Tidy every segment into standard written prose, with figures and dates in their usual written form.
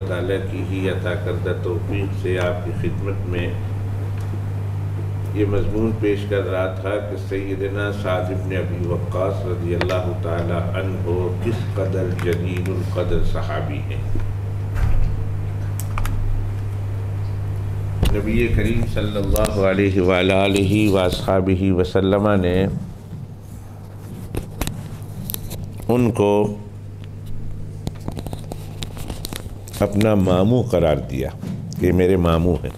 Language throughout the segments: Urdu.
تعالیٰ کی ہی عطا کردہ توفیق سے آپ کی خدمت میں یہ مضمون پیش کر رہا تھا کہ سیدنا سعد بن ابی وقاص رضی اللہ تعالی عنہ کس قدر جلیل القدر صحابی ہیں۔ نبی کریم صلی اللہ علیہ وآلہ وآصحابہ وسلم نے ان کو اپنا ماموں قرار دیا کہ میرے ماموں ہیں۔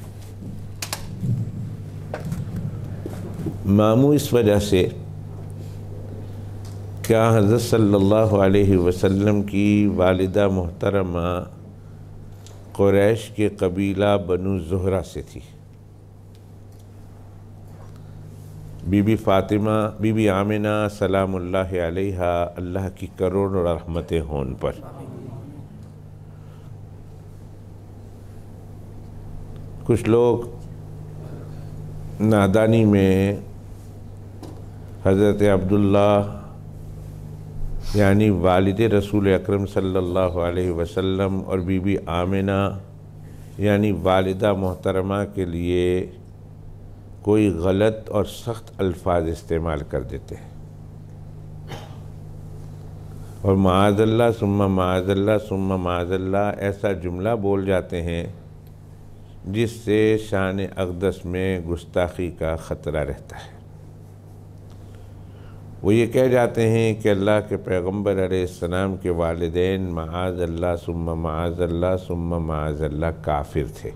ماموں اس وجہ سے کیا حضرت صلی اللہ علیہ وسلم کی والدہ محترمہ قریش کے قبیلہ بنو زہرہ سے تھی۔ بی بی فاطمہ بی بی آمنہ سلام اللہ علیہا اللہ کی کروڑ رحمتیں ہون پر۔ کچھ لوگ نادانی میں حضرت عبداللہ یعنی والد رسول اکرم صلی اللہ علیہ وسلم اور بی بی آمنہ یعنی والدہ محترمہ کے لیے کوئی غلط اور سخت الفاظ استعمال کر دیتے ہیں اور معاذ اللہ ثم معاذ اللہ ثم معاذ اللہ ایسا جملہ بول جاتے ہیں جس سے شان اقدس میں گستاخی کا خطرہ رہتا ہے۔ وہ یہ کہہ جاتے ہیں کہ اللہ کے پیغمبر علیہ السلام کے والدین معاذ اللہ ثم معاذ اللہ ثم معاذ اللہ کافر تھے۔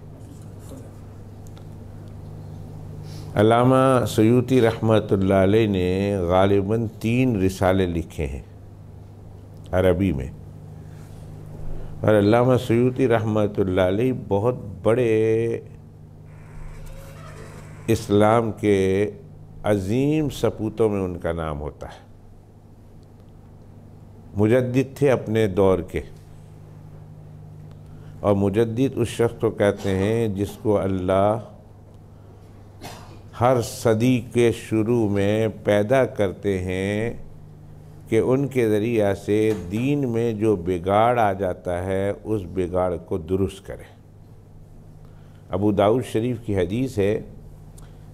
علامہ سیوطی رحمۃ اللہ علیہ نے غالباً 3 رسالے لکھے ہیں عربی میں، اور علامہ سیوطی رحمۃ اللہ علیہ بہت بڑے اسلام کے عظیم سپوتوں میں ان کا نام ہوتا ہے۔ مجدد تھے اپنے دور کے، اور مجدد اس شخص کو کہتے ہیں جس کو اللہ ہر صدی کے شروع میں پیدا کرتے ہیں کہ ان کے ذریعہ سے دین میں جو بگاڑ آ جاتا ہے اس بگاڑ کو درست کرے۔ ابو داؤد شریف کی حدیث ہے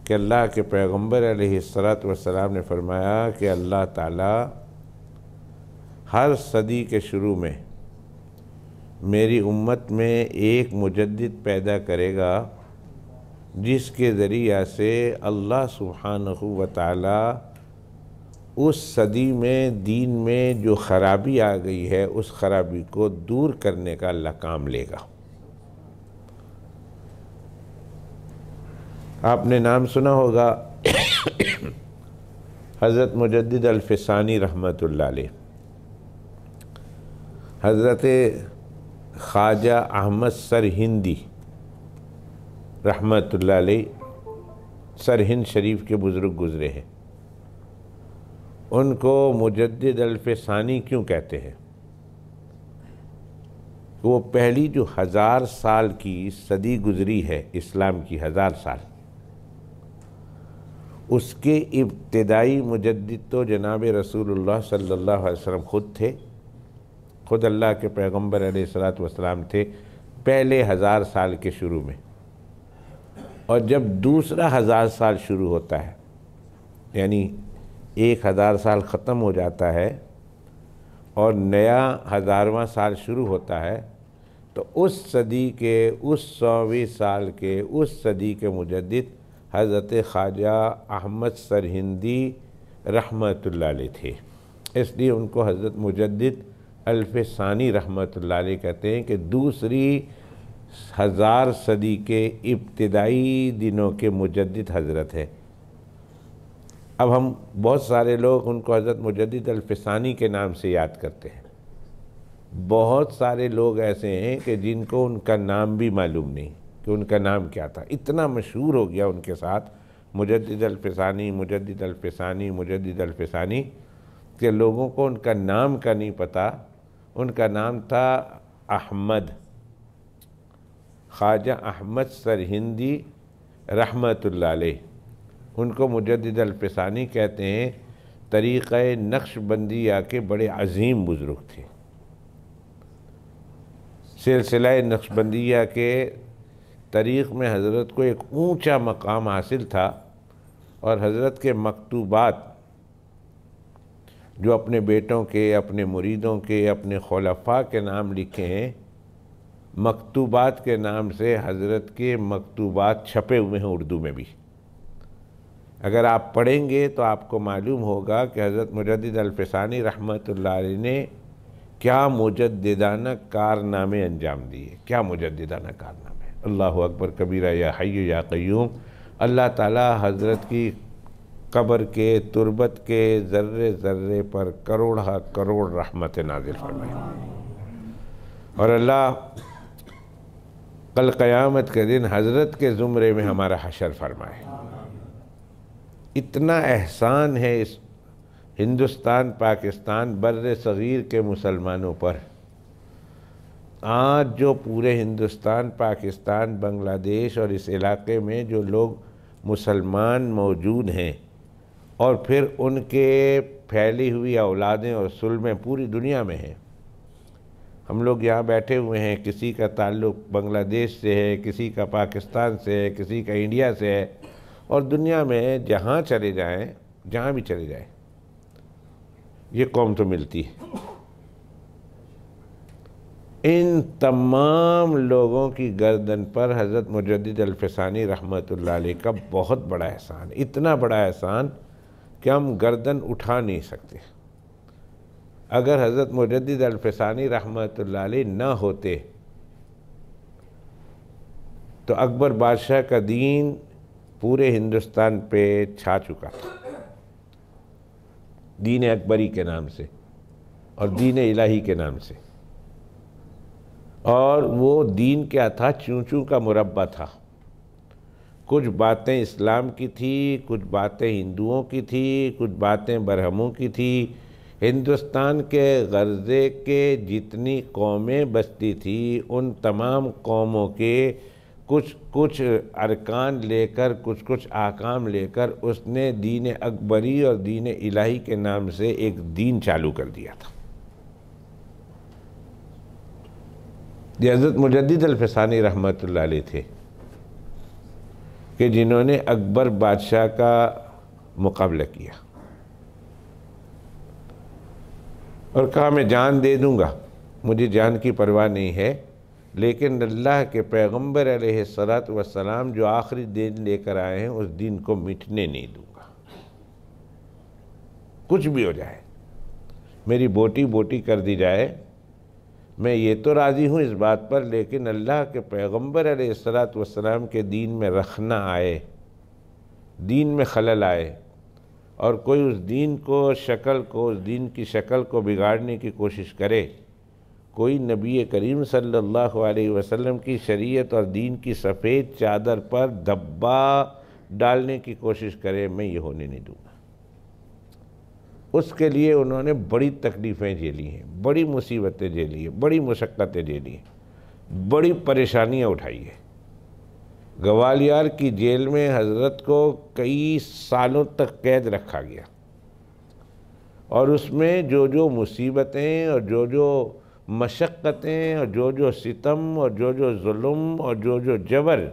کہ اللہ کے پیغمبر علیہ السلام نے فرمایا کہ اللہ تعالیٰ ہر صدی کے شروع میں میری امت میں ایک مجدد پیدا کرے گا جس کے ذریعہ سے اللہ سبحانہ و تعالیٰ اس صدی میں دین میں جو خرابی آ گئی ہے اس خرابی کو دور کرنے کا اللہ کام لے گا۔ آپ نے نام سنا ہوگا حضرت مجدد الفسانی رحمۃ اللہ علیہ، حضرت خواجہ احمد سرہندی رحمۃ اللہ علیہ سرہند شریف کے بزرگ گزرے ہیں۔ ان کو مجدد الفسانی کیوں کہتے ہیں؟ وہ پہلی جو 1000 سال کی صدی گزری ہے اسلام کی 1000 سال، اس کے ابتدائی مجدد تو جناب رسول اللہ صلی اللہ علیہ وسلم خود تھے، خود اللہ کے پیغمبر علیہ السلام تھے پہلے 1000 سال کے شروع میں۔ اور جب دوسرا 1000 سال شروع ہوتا ہے یعنی 1000 سال ختم ہو جاتا ہے اور نیا 1000واں سال شروع ہوتا ہے تو اس صدی کے اس 100ویں سال کے اس صدی کے مجدد حضرت خواجہ احمد سرہندی رحمۃ اللہ علیہ تھے۔ اس لیے ان کو حضرت مجدد الفسانی رحمۃ اللہ علیہ کہتے ہیں کہ دوسری 1000 صدی کے ابتدائی دنوں کے مجدد حضرت ہے۔ اب ہم بہت سارے لوگ ان کو حضرت مجدد الفسانی کے نام سے یاد کرتے ہیں۔ بہت سارے لوگ ایسے ہیں کہ جن کو ان کا نام بھی معلوم نہیں کہ ان کا نام کیا تھا، اتنا مشہور ہو گیا ان کے ساتھ مجدد الفسانی مجدد الفسانی مجدد الفسانی کہ لوگوں کو ان کا نام کا نہیں پتہ۔ ان کا نام تھا احمد، خواجہ احمد سرہندی رحمۃ اللہ علیہ۔ ان کو مجدد الفسانی کہتے ہیں۔ طریقہ نقش بندیہ کے بڑے عظیم بزرگ تھے۔ سلسلہ نقشبندیہ کے تاریخ میں حضرت کو ایک اونچا مقام حاصل تھا، اور حضرت کے مکتوبات جو اپنے بیٹوں کے، اپنے مریدوں کے، اپنے خلفاء کے نام لکھے ہیں، مکتوبات کے نام سے حضرت کے مکتوبات چھپے ہوئے ہیں اردو میں بھی۔ اگر آپ پڑھیں گے تو آپ کو معلوم ہوگا کہ حضرت مجدد الفسانی رحمۃ اللہ علیہ نے کیا مجددانہ کارنامے انجام دیے، کیا مجددانہ کارنامے۔ اللہ اکبر کبیرہ، یا حی یا قیوم۔ اللہ تعالی حضرت کی قبر کے، تربت کے ذرے ذرے پر کروڑہ کروڑ رحمت نازل فرمائے، اور اللہ کل قیامت کے دن حضرت کے زمرے میں ہمارا حشر فرمائے۔ اتنا احسان ہے اس ہندوستان، پاکستان، بر صغیر کے مسلمانوں پر۔ آج جو پورے ہندوستان، پاکستان، بنگلہ دیش اور اس علاقے میں جو لوگ مسلمان موجود ہیں، اور پھر ان کے پھیلی ہوئی اولادیں اور سلمیں پوری دنیا میں ہیں۔ ہم لوگ یہاں بیٹھے ہوئے ہیں، کسی کا تعلق بنگلہ دیش سے ہے، کسی کا پاکستان سے ہے، کسی کا انڈیا سے ہے، اور دنیا میں جہاں چلے جائیں، جہاں بھی چلے جائیں، یہ قوم تو ملتی ہے۔ ان تمام لوگوں کی گردن پر حضرت مجدد الفسانی رحمۃ اللہ علیہ کا بہت بڑا احسان، اتنا بڑا احسان کہ ہم گردن اٹھا نہیں سکتے۔ اگر حضرت مجدد الفسانی رحمۃ اللہ علیہ نہ ہوتے تو اکبر بادشاہ کا دین پورے ہندوستان پہ چھا چکا تھا، دین اکبری کے نام سے اور دین الہی کے نام سے۔ اور وہ دین کیا تھا؟ چوں چوں کا مربع تھا۔ کچھ باتیں اسلام کی تھی، کچھ باتیں ہندوؤں کی تھی، کچھ باتیں برہموں کی تھی۔ ہندوستان کے غرضے کے جتنی قومیں بستی تھی، ان تمام قوموں کے کچھ ارکان لے کر، کچھ احکام لے کر اس نے دین اکبری اور دین الہی کے نام سے ایک دین چالو کر دیا تھا۔ یہ حضرت مجدد الفسانی رحمۃ اللہ علیہ تھے کہ جنہوں نے اکبر بادشاہ کا مقابلہ کیا اور کہا میں جان دے دوں گا، مجھے جان کی پرواہ نہیں ہے، لیکن اللہ کے پیغمبر علیہ السلام جو آخری دین لے کر آئے ہیں اس دین کو مٹنے نہیں دوں گا، کچھ بھی ہو جائے، میری بوٹی بوٹی کر دی جائے، میں یہ تو راضی ہوں اس بات پر، لیکن اللہ کے پیغمبر علیہ السلام کے دین میں رخنا آئے، دین میں خلل آئے، اور کوئی اس دین کو اس دین کی شکل کو بگاڑنے کی کوشش کرے، کوئی نبی کریم صلی اللہ علیہ وسلم کی شریعت اور دین کی سفید چادر پر دھبا ڈالنے کی کوشش کرے، میں یہ ہونے نہیں دوں گا۔ اس کے لیے انہوں نے بڑی تکلیفیں جھیلی ہیں، بڑی مصیبتیں جھیلی ہیں، بڑی مشقتیں جھیلی ہیں، بڑی پریشانیاں اٹھائی ہیں۔ گوالیار کی جیل میں حضرت کو کئی سالوں تک قید رکھا گیا، اور اس میں جو مصیبتیں اور جو مشقتیں اور جو ستم اور جو ظلم اور جو جبر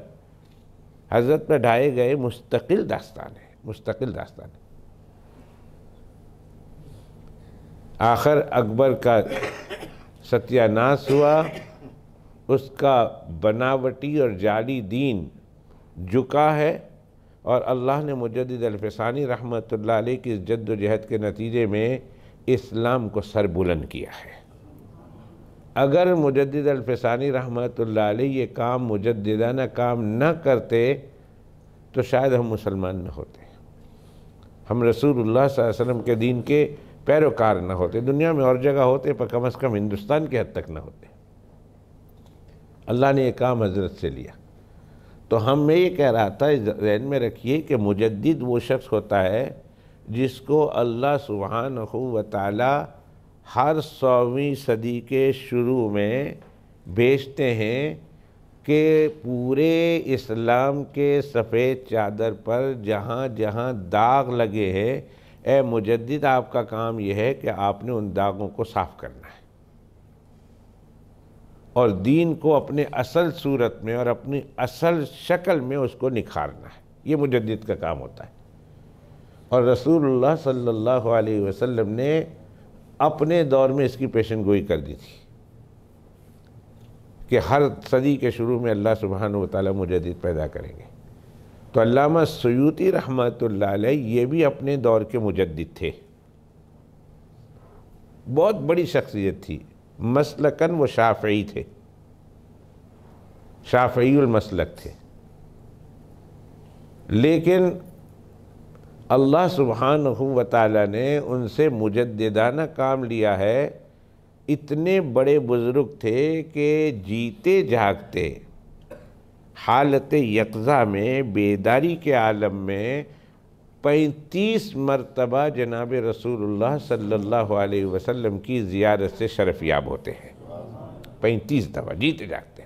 حضرت پہ ڈھائے گئے، مستقل داستان ہے، مستقل داستان ہے۔ آخر اکبر کا ستیہ ناش ہوا، اس کا بناوٹی اور جعلی دین جھکا ہے، اور اللہ نے مجدد الفسانی رحمۃ اللہ علیہ کی جد و جہد کے نتیجے میں اسلام کو سر بلند کیا ہے۔ اگر مجدد الفسانی رحمۃ اللہ علیہ یہ کام، مجددانہ کام نہ کرتے تو شاید ہم مسلمان نہ ہوتے، ہم رسول اللہ صلی اللہ علیہ وسلم کے دین کے پیروکار نہ ہوتے، دنیا میں اور جگہ ہوتے پر کم از کم ہندوستان کی حد تک نہ ہوتے۔ اللہ نے یہ کام حضرت سے لیا۔ تو میں یہ کہہ رہا تھا، ذہن میں رکھیے کہ مجدد وہ شخص ہوتا ہے جس کو اللہ سبحانہ و تعالی ہر 100ویں صدی کے شروع میں بھیجتے ہیں کہ پورے اسلام کے سفید چادر پر جہاں جہاں داغ لگے ہیں، اے مجدد آپ کا کام یہ ہے کہ آپ نے ان داغوں کو صاف کرنا ہے، اور دین کو اپنے اصل صورت میں اور اپنی اصل شکل میں اس کو نکھارنا ہے، یہ مجدد کا کام ہوتا ہے۔ اور رسول اللہ صلی اللہ علیہ وسلم نے اپنے دور میں اس کی پیشن گوئی کر دی تھی کہ ہر صدی کے شروع میں اللہ سبحانہ وتعالی مجدد پیدا کریں گے۔ تو علامہ سیوطی رحمۃ اللہ علیہ یہ بھی اپنے دور کے مجدد تھے، بہت بڑی شخصیت تھی، مسلکن وہ شافعی تھے، شافعی المسلک تھے، لیکن اللہ سبحانہ وتعالی نے ان سے مجددانہ کام لیا ہے۔ اتنے بڑے بزرگ تھے کہ جیتے جاگتے حالت یقظہ میں، بیداری کے عالم میں 35 مرتبہ جناب رسول اللہ صلی اللہ علیہ وسلم کی زیارت سے شرف یاب ہوتے ہیں، 35 دفعہ جیتے جاگتے۔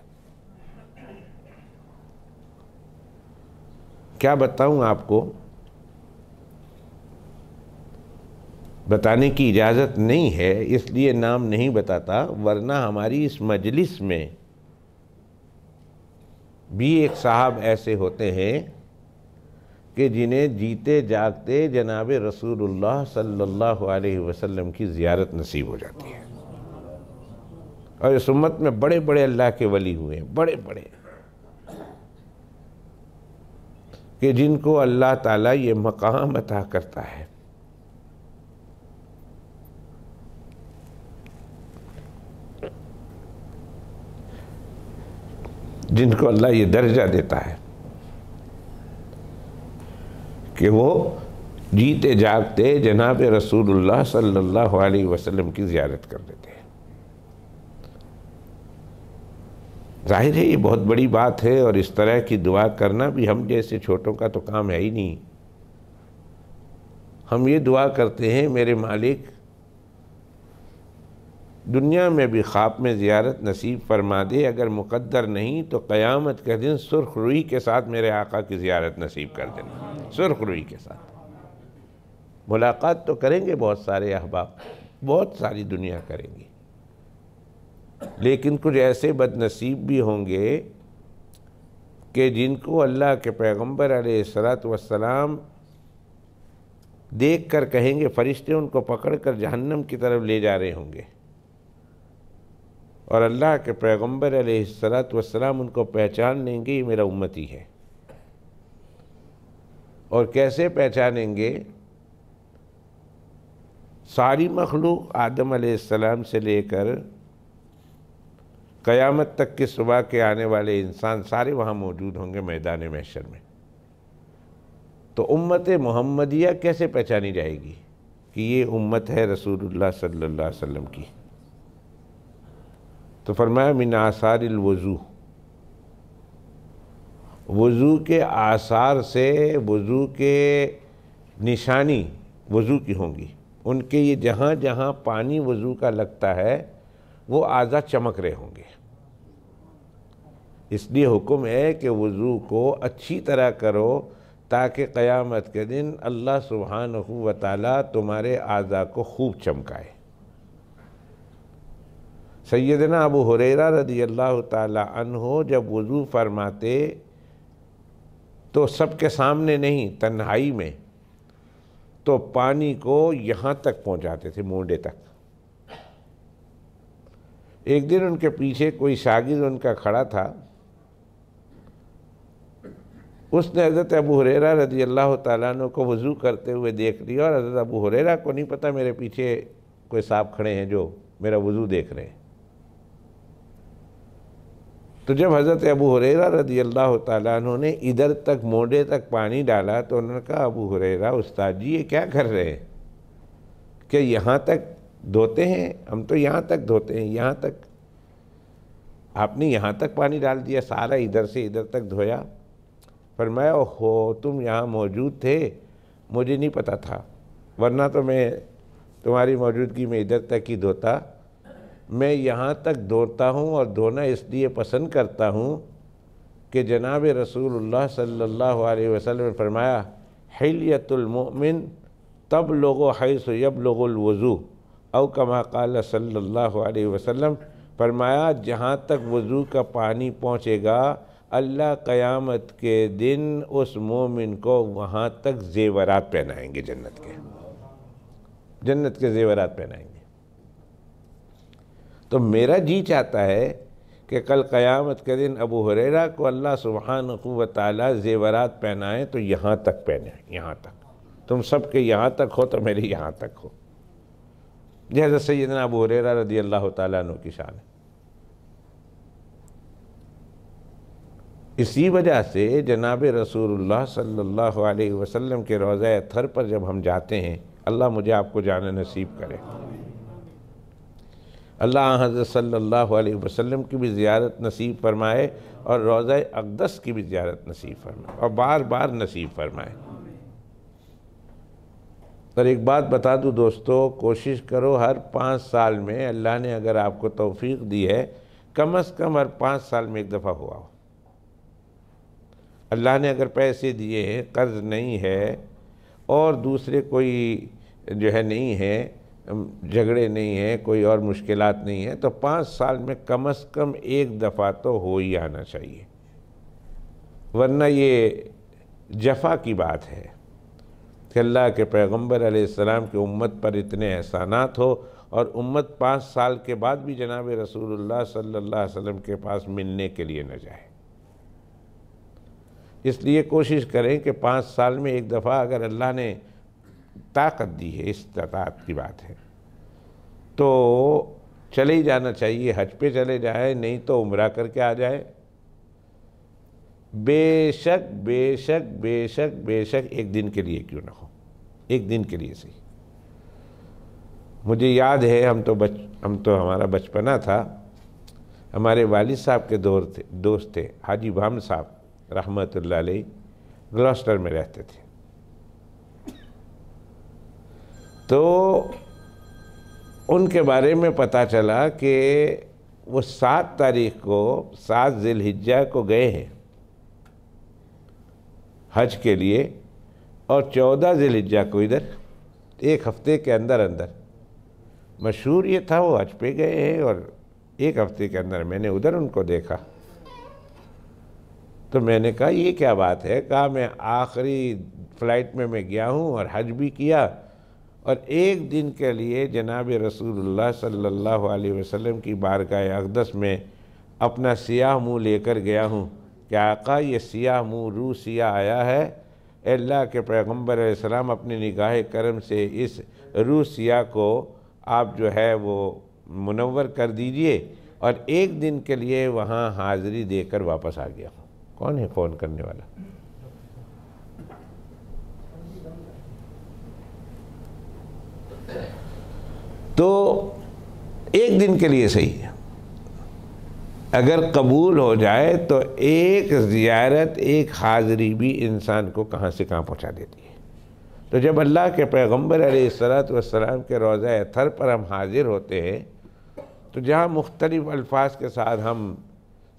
کیا بتاؤں آپ کو، بتانے کی اجازت نہیں ہے اس لیے نام نہیں بتاتا، ورنہ ہماری اس مجلس میں بھی ایک صاحب ایسے ہوتے ہیں کہ جنہیں جیتے جاگتے جناب رسول اللہ صلی اللہ علیہ وسلم کی زیارت نصیب ہو جاتی ہے، اور اس امت میں بڑے بڑے اللہ کے ولی ہوئے ہیں، بڑے بڑے، کہ جن کو اللہ تعالیٰ یہ مقام عطا کرتا ہے۔ جن کو اللہ یہ درجہ دیتا ہے کہ وہ جیتے جاگتے جناب رسول اللہ صلی اللہ علیہ وسلم کی زیارت کر لیتے ہیں۔ ظاہر ہے یہ بہت بڑی بات ہے، اور اس طرح کی دعا کرنا بھی ہم جیسے چھوٹوں کا تو کام ہے ہی نہیں۔ ہم یہ دعا کرتے ہیں، میرے مالک دنیا میں بھی خواب میں زیارت نصیب فرما دے، اگر مقدر نہیں تو قیامت کے دن سرخ روئی کے ساتھ میرے آقا کی زیارت نصیب کر دینا، سرخ روئی کے ساتھ۔ ملاقات تو کریں گے بہت سارے احباب، بہت ساری دنیا کریں گی، لیکن کچھ ایسے بد نصیب بھی ہوں گے کہ جن کو اللہ کے پیغمبر علیہ السلام دیکھ کر کہیں گے، فرشتے ان کو پکڑ کر جہنم کی طرف لے جا رہے ہوں گے، اور اللہ کے پیغمبر علیہ السلام ان کو پہچان لیں گے، یہ میرا امتی ہے۔ اور کیسے پہچانیں گے؟ ساری مخلوق آدم علیہ السلام سے لے کر قیامت تک کے صبح کے آنے والے انسان سارے وہاں موجود ہوں گے میدان محشر میں۔ تو امت محمدیہ کیسے پہچانی جائے گی کہ یہ امت ہے رسول اللہ صلی اللہ علیہ وسلم کی؟ تو فرمایا من آثار الوضو، وضو کے آثار سے، وضو کے نشانی وضو کی ہوں گی، ان کے یہ جہاں جہاں پانی وضو کا لگتا ہے وہ اعضاء چمک رہے ہوں گے۔ اس لیے حکم ہے کہ وضو کو اچھی طرح کرو تاکہ قیامت کے دن اللہ سبحانہ وتعالی تمہارے اعضاء کو خوب چمکائے۔ سیدنا ابو ہریرہ رضی اللہ تعالی عنہ جب وضو فرماتے تو سب کے سامنے نہیں، تنہائی میں، تو پانی کو یہاں تک پہنچاتے تھے، مونڈے تک۔ ایک دن ان کے پیچھے کوئی شاگرد ان کا کھڑا تھا، اس نے حضرت ابو ہریرہ رضی اللہ تعالیٰ عنہ کو وضو کرتے ہوئے دیکھ لیا، اور حضرت ابو ہریرہ کو نہیں پتہ میرے پیچھے کوئی صاحب کھڑے ہیں جو میرا وضو دیکھ رہے ہیں۔ تو جب حضرت ابو ہریرہ رضی اللہ تعالیٰ عنہ نے ادھر تک مونڈے تک پانی ڈالا تو انہوں نے کہا ابو ہریرہ استاد جی یہ کیا کر رہے ہیں کہ یہاں تک دھوتے ہیں؟ ہم تو یہاں تک دھوتے ہیں، یہاں تک آپ نے یہاں تک پانی ڈال دیا، سارا ادھر سے ادھر تک دھویا۔ فرمایا اوہو تم یہاں موجود تھے، مجھے نہیں پتا تھا، ورنہ تو میں تمہاری موجودگی میں ادھر تک ہی دھوتا۔ میں یہاں تک دھوتا ہوں، اور دھونا اس لیے پسند کرتا ہوں کہ جناب رسول اللہ صلی اللہ علیہ وسلم نے فرمایا حلیۃ المؤمن تبلغ حیث یبلغ الوضو، او کما قال صلی اللہ علیہ وسلم فرمایا جہاں تک وضو کا پانی پہنچے گا اللہ قیامت کے دن اس مومن کو وہاں تک زیورات پہنائیں گے، جنت کے زیورات پہنائیں گے۔ تو میرا جی چاہتا ہے کہ کل قیامت کے دن ابو ہریرہ کو اللہ سبحانہ و تعالیٰ زیورات پہنائیں تو یہاں تک پہنائیں، یہاں تک، تم سب کے یہاں تک ہو تو میرے یہاں تک ہو، جیسے سیدنا ابو ہریرہ رضی اللہ تعالیٰ عنہ کی شان ہے۔ اسی وجہ سے جناب رسول اللہ صلی اللہ علیہ وسلم کے روضہ اطہر پر جب ہم جاتے ہیں، اللہ مجھے آپ کو جانا نصیب کرے، اللہ حضرت صلی اللہ علیہ وسلم کی بھی زیارت نصیب فرمائے اور روضہ اقدس کی بھی زیارت نصیب فرمائے اور بار بار نصیب فرمائے۔ اور ایک بات بتا دوں دوستو، کوشش کرو ہر 5 سال میں، اللہ نے اگر آپ کو توفیق دی ہے، کم از کم ہر 5 سال میں ایک دفعہ ہوا ہو۔ اللہ نے اگر پیسے دیے ہیں، قرض نہیں ہے اور دوسرے کوئی جو ہے نہیں ہے، جھگڑے نہیں ہیں، کوئی اور مشکلات نہیں ہیں، تو 5 سال میں کم از کم ایک دفعہ تو ہو ہی آنا چاہیے، ورنہ یہ جفا کی بات ہے کہ اللہ کے پیغمبر علیہ السلام کی امت پر اتنے احسانات ہو اور امت 5 سال کے بعد بھی جناب رسول اللہ صلی اللہ علیہ وسلم کے پاس ملنے کے لیے نہ جائے۔ اس لیے کوشش کریں کہ 5 سال میں ایک دفعہ اگر اللہ نے طاقت دی ہے، استطاعت کی بات ہے، تو چلے ہی جانا چاہیے، حج پہ چلے جائے، نہیں تو عمرہ کر کے آ جائے۔ بے شک بے شک بے شک بے شک ایک دن کے لیے کیوں نہ ہو، ایک دن کے لیے صحیح۔ مجھے یاد ہے ہم تو ہمارا بچپنا تھا، ہمارے والد صاحب کے دوست تھے حاجی بھام صاحب رحمۃ اللہ علیہ، گلوسٹر میں رہتے تھے۔ تو ان کے بارے میں پتہ چلا کہ وہ 7 تاریخ کو 7 ذی الحجہ کو گئے ہیں حج کے لیے، اور 14 ذی الحجہ کو ادھر، ایک ہفتے کے اندر مشہور یہ تھا وہ حج پہ گئے ہیں اور ایک ہفتے کے اندر میں نے ادھر ان کو دیکھا۔ تو میں نے کہا یہ کیا بات ہے؟ کہا میں آخری فلائٹ میں گیا ہوں اور حج بھی کیا اور ایک دن کے لیے جناب رسول اللہ صلی اللہ علیہ وسلم کی بارگاہ اقدس میں اپنا سیاہ منہ لے کر گیا ہوں کہ آقا یہ سیاہ منہ روح سیاہ آیا ہے، اے اللہ کے پیغمبر علیہ السلام اپنی نگاہ کرم سے اس روح سیاہ کو آپ جو ہے وہ منور کر دیجئے، اور ایک دن کے لیے وہاں حاضری دے کر واپس آ گیا ہوں۔ کون ہے فون کرنے والا؟ تو ایک دن کے لیے صحیح ہے، اگر قبول ہو جائے تو ایک زیارت، ایک حاضری بھی انسان کو کہاں سے کہاں پہنچا دیتی ہے۔ تو جب اللہ کے پیغمبر علیہ السلام کے روضہ اطہر پر ہم حاضر ہوتے ہیں تو جہاں مختلف الفاظ کے ساتھ ہم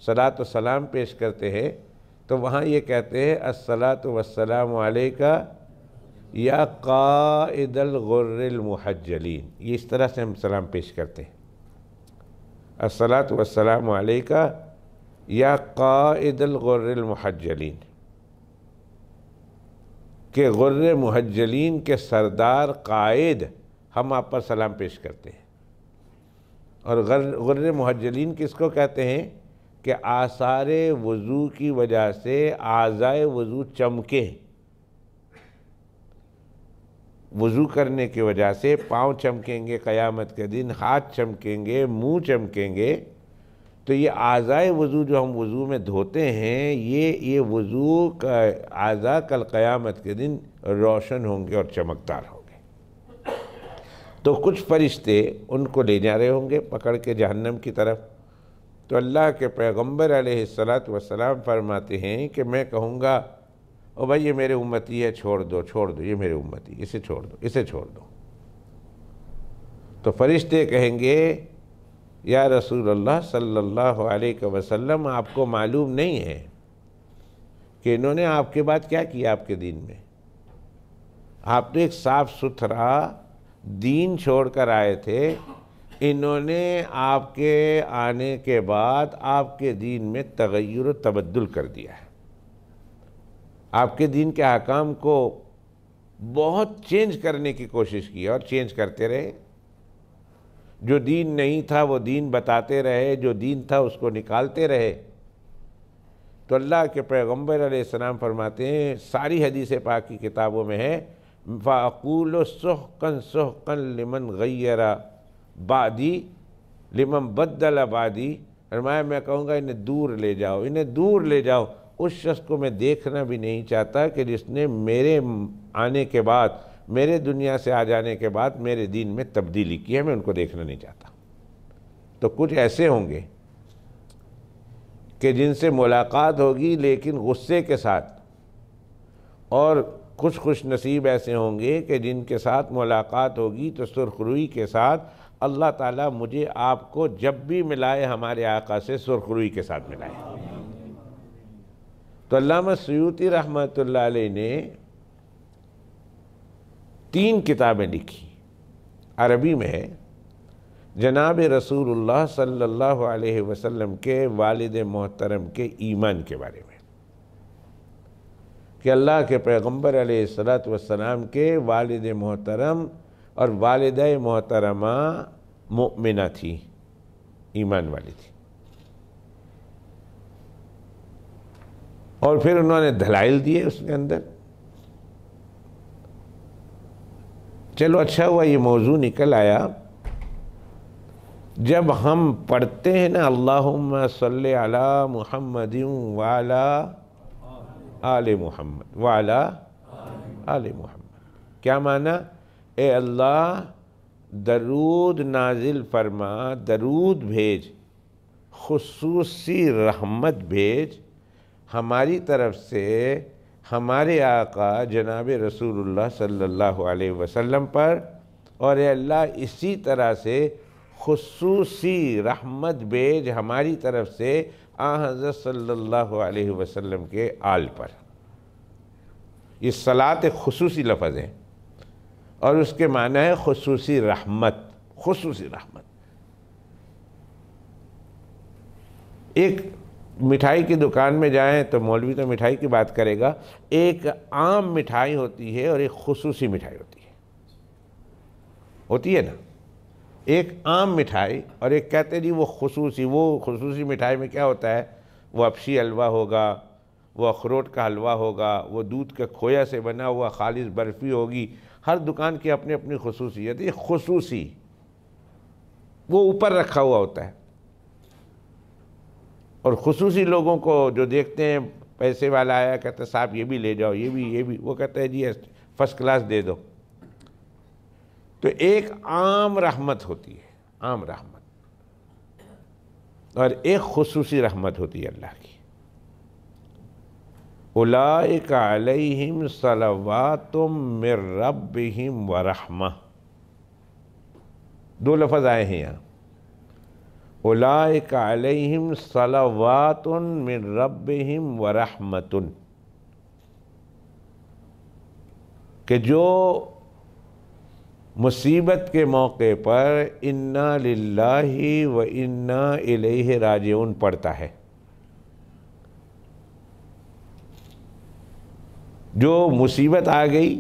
صلاۃ و سلام پیش کرتے ہیں تو وہاں یہ کہتے ہیں الصلاۃ والسلام علیکہ یا قائد الغر المحجلین، یہ اس طرح سے ہم سلام پیش کرتے ہیں، الصلاۃ والسلام علیکہ یا قائد الغر المحجلین، کہ غر محجلین کے سردار قائد، ہم آپ پر سلام پیش کرتے ہیں۔ اور غر محجلین کس کو کہتے ہیں؟ کہ آثار وضو کی وجہ سے اعضائے وضو چمکے، وضو کرنے کی وجہ سے پاؤں چمکیں گے قیامت کے دن، ہاتھ چمکیں گے، منہ چمکیں گے، تو یہ اعضائے وضو جو ہم وضو میں دھوتے ہیں، یہ وضو کا اعضاء کل قیامت کے دن روشن ہوں گے اور چمکدار ہوں گے۔ تو کچھ فرشتے ان کو لے جا رہے ہوں گے پکڑ کے جہنم کی طرف، تو اللہ کے پیغمبر علیہ السلام فرماتے ہیں کہ میں کہوں گا او بھائی یہ میرے امتی ہے، چھوڑ دو، یہ میرے امتی، اسے چھوڑ دو۔ تو فرشتے کہیں گے یا رسول اللہ صلی اللہ علیہ وسلم آپ کو معلوم نہیں ہے کہ انہوں نے آپ کے بعد کیا کیا آپ کے دین میں؟ آپ تو ایک صاف ستھرا دین چھوڑ کر آئے تھے، انہوں نے آپ کے آنے کے بعد آپ کے دین میں تغیر و تبدل کر دیا ہے، آپ کے دین کے احکام کو بہت چینج کرنے کی کوشش کی اور چینج کرتے رہے۔ جو دین نہیں تھا وہ دین بتاتے رہے، جو دین تھا اس کو نکالتے رہے۔ تو اللہ کے پیغمبر علیہ السلام فرماتے ہیں، ساری حدیث پاک کی کتابوں میں ہے، فَأَقُولُ سُحْقًا سُحْقًا لِمَنْ غَيَّرَ بَعْدِي لِمَنْ بَدَّلَ بَعْدِي، فرمایا میں کہوں گا انہیں دور لے جاؤ، انہیں دور لے جاؤ، اس شخص کو میں دیکھنا بھی نہیں چاہتا کہ جس نے میرے آنے کے بعد، میرے دنیا سے آ جانے کے بعد میرے دین میں تبدیلی کی ہے، میں ان کو دیکھنا نہیں چاہتا۔ تو کچھ ایسے ہوں گے کہ جن سے ملاقات ہوگی لیکن غصے کے ساتھ، اور کچھ خوش نصیب ایسے ہوں گے کہ جن کے ساتھ ملاقات ہوگی تو سرخ روئی کے ساتھ، اللہ تعالیٰ مجھے آپ کو جب بھی ملائے ہمارے آقا سے سرخ روئی کے ساتھ ملائے۔ تو علامہ سیوطی رحمۃ اللہ علیہ نے 3 کتابیں لکھی، عربی میں ہے، جناب رسول اللہ صلی اللہ علیہ وسلم کے والد محترم کے ایمان کے بارے میں، کہ اللہ کے پیغمبر علیہ السلام کے والد محترم اور والدہ محترمہ مؤمنہ تھی، ایمان والی تھی۔ اور پھر انہوں نے دلائل دیے اس کے اندر۔ چلو اچھا ہوا یہ موضوع نکل آیا۔ جب ہم پڑھتے ہیں نا اللہم صلی علی محمد وعلی آل محمد وعلی آل محمد، کیا معنی؟ اے اللہ درود نازل فرما، درود بھیج، خصوصی رحمت بھیج ہماری طرف سے ہمارے آقا جناب رسول اللہ صلی اللہ علیہ وسلم پر، اور اے اللہ اسی طرح سے خصوصی رحمت بھیج ہماری طرف سے آن حضرت صلی اللہ علیہ وسلم کے آل پر۔ یہ صلاۃ خصوصی لفظ ہے اور اس کے معنی ہے خصوصی رحمت، خصوصی رحمت۔ ایک مٹھائی کی دکان میں جائیں تو مولوی تو مٹھائی کی بات کرے گا، ایک عام مٹھائی ہوتی ہے اور ایک خصوصی مٹھائی ہوتی ہے نا، ایک عام مٹھائی اور ایک کہتے جی وہ خصوصی مٹھائی میں کیا ہوتا ہے، وہ افشی حلوہ ہوگا، وہ اخروٹ کا حلوہ ہوگا، وہ دودھ کے کھویا سے بنا ہوا خالص برفی ہوگی، ہر دکان کی اپنی اپنی خصوصیت ہے۔ خصوصی وہ اوپر رکھا ہوا ہوتا ہے، اور خصوصی لوگوں کو جو دیکھتے ہیں، پیسے والا آیا کہتا ہے صاحب یہ بھی لے جاؤ، یہ بھی، وہ کہتا ہے جی فرسٹ کلاس دے دو۔ تو ایک عام رحمت ہوتی ہے، عام رحمت، اور ایک خصوصی رحمت ہوتی ہے اللہ کی۔ اولئک علیہم صلوات من ربہم ورحمہ، 2 لفظ آئے ہیں یہاں، اولئک علیہم صلوات من ربہم ورحمۃ، کہ جو مصیبت کے موقع پر انا للہ و انا الیہ راجعون پڑھتا ہے، جو مصیبت آ گئی،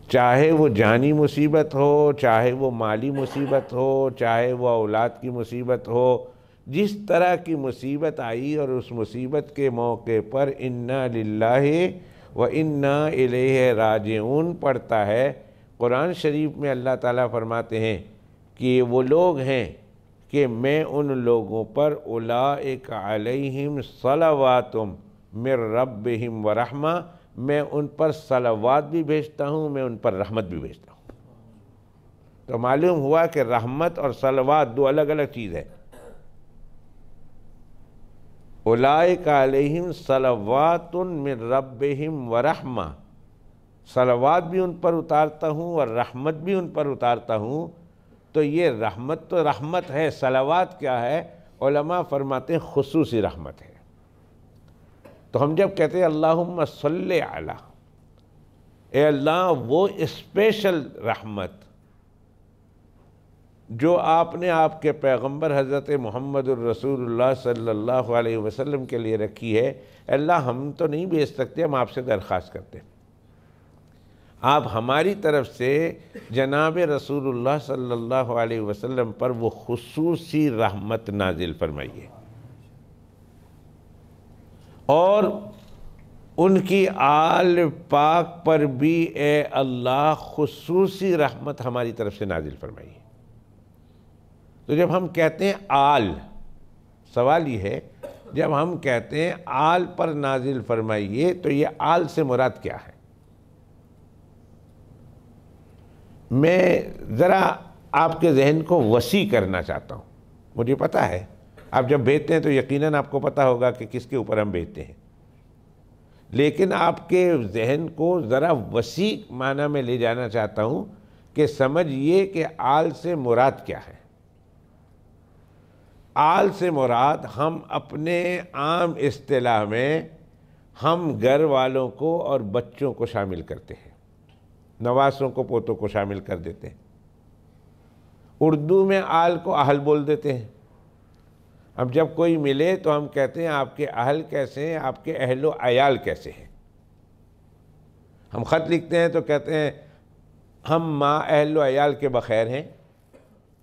چاہے وہ جانی مصیبت ہو، چاہے وہ مالی مصیبت ہو، چاہے وہ اولاد کی مصیبت ہو، جس طرح کی مصیبت آئی اور اس مصیبت کے موقع پر انا للہ و انا الیہ راجعون پڑھتا ہے۔ قرآن شریف میں اللہ تعالیٰ فرماتے ہیں کہ وہ لوگ ہیں کہ میں ان لوگوں پر اولئک علیہم صلوات من ربہم ورحمہ، میں ان پر صلوات بھی بھیجتا ہوں، میں ان پر رحمت بھی بھیجتا ہوں۔ تو معلوم ہوا کہ رحمت اور صلوات 2 الگ الگ چیز ہے۔ اولئک علیہم صلوات من ربہم ورحمہ، صلوات بھی ان پر اتارتا ہوں اور رحمت بھی ان پر اتارتا ہوں۔ تو یہ رحمت تو رحمت ہے، صلوات کیا ہے؟ علماء فرماتے ہیں خصوصی رحمت ہے۔ تو ہم جب کہتے ہیں اللہم صلی علی، اے اللہ وہ اسپیشل رحمت جو آپ نے آپ کے پیغمبر حضرت محمد الرسول اللہ صلی اللہ علیہ وسلم کے لیے رکھی ہے، اللہ ہم تو نہیں بھیج سکتے، ہم آپ سے درخواست کرتے ہیں آپ ہماری طرف سے جناب رسول اللہ صلی اللہ علیہ وسلم پر وہ خصوصی رحمت نازل فرمائیے، اور ان کی آل پاک پر بھی اے اللہ خصوصی رحمت ہماری طرف سے نازل فرمائیے۔ تو جب ہم کہتے ہیں آل، سوال یہ ہے جب ہم کہتے ہیں آل پر نازل فرمائیے تو یہ آل سے مراد کیا ہے؟ میں ذرا آپ کے ذہن کو وسیع کرنا چاہتا ہوں۔ مجھے پتہ ہے آپ جب بھیجتے ہیں تو یقیناً آپ کو پتہ ہوگا کہ کس کے اوپر ہم بھیجتے ہیں، لیکن آپ کے ذہن کو ذرا وسیع معنی میں لے جانا چاہتا ہوں کہ سمجھیے کہ آل سے مراد کیا ہے۔ آل سے مراد ہم اپنے عام اصطلاح میں ہم گھر والوں کو اور بچوں کو شامل کرتے ہیں، نواسوں کو پوتوں کو شامل کر دیتے ہیں۔ اردو میں آل کو اہل بول دیتے ہیں۔ اب جب کوئی ملے تو ہم کہتے ہیں آپ کے اہل کیسے ہیں، آپ کے اہل و عیال کیسے ہیں۔ ہم خط لکھتے ہیں تو کہتے ہیں ہم ماں اہل و عیال کے بخیر ہیں،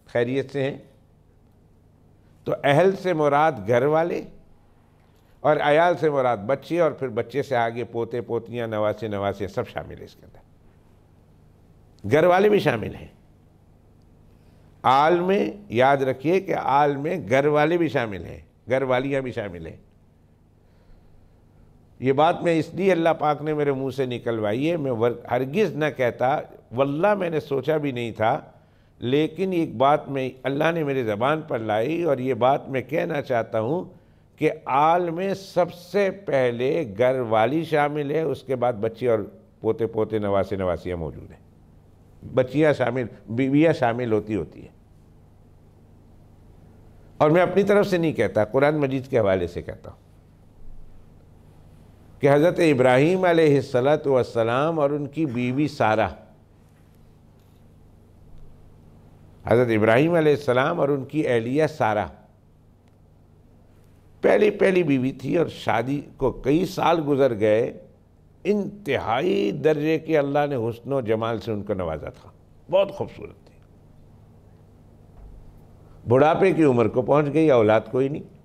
خیریت سے ہیں۔ تو اہل سے مراد گھر والے اور عیال سے مراد بچے، اور پھر بچے سے آگے پوتے پوتیاں نواسے نواسے سب شامل ہیں اس کے اندر، گھر والے بھی شامل ہیں۔ آل میں یاد رکھیے کہ آل میں گھر والے بھی شامل ہیں، گھر والیاں بھی شامل ہیں۔ یہ بات میں اس لیے اللہ پاک نے میرے منہ سے نکلوائی ہے، میں ہرگز نہ کہتا، واللہ میں نے سوچا بھی نہیں تھا، لیکن ایک بات میں اللہ نے میری زبان پر لائی، اور یہ بات میں کہنا چاہتا ہوں کہ آل میں سب سے پہلے گھر والی شامل ہے، اس کے بعد بچے اور پوتے پوتے نواسے نواسیاں موجود ہیں، بچیاں شامل، بیویاں شامل ہوتی ہیں۔ اور میں اپنی طرف سے نہیں کہتا، قرآن مجید کے حوالے سے کہتا ہوں کہ حضرت ابراہیم علیہ السلام اور ان کی بیوی سارہ، حضرت ابراہیم علیہ السلام اور ان کی اہلیہ سارہ پہلی بیوی تھی، اور شادی کو کئی سال گزر گئے، انتہائی درجے کے اللہ نے حسن و جمال سے ان کو نوازا تھا، بہت خوبصورت تھی۔ بڑھاپے کی عمر کو پہنچ گئی، اولاد کوئی نہیں۔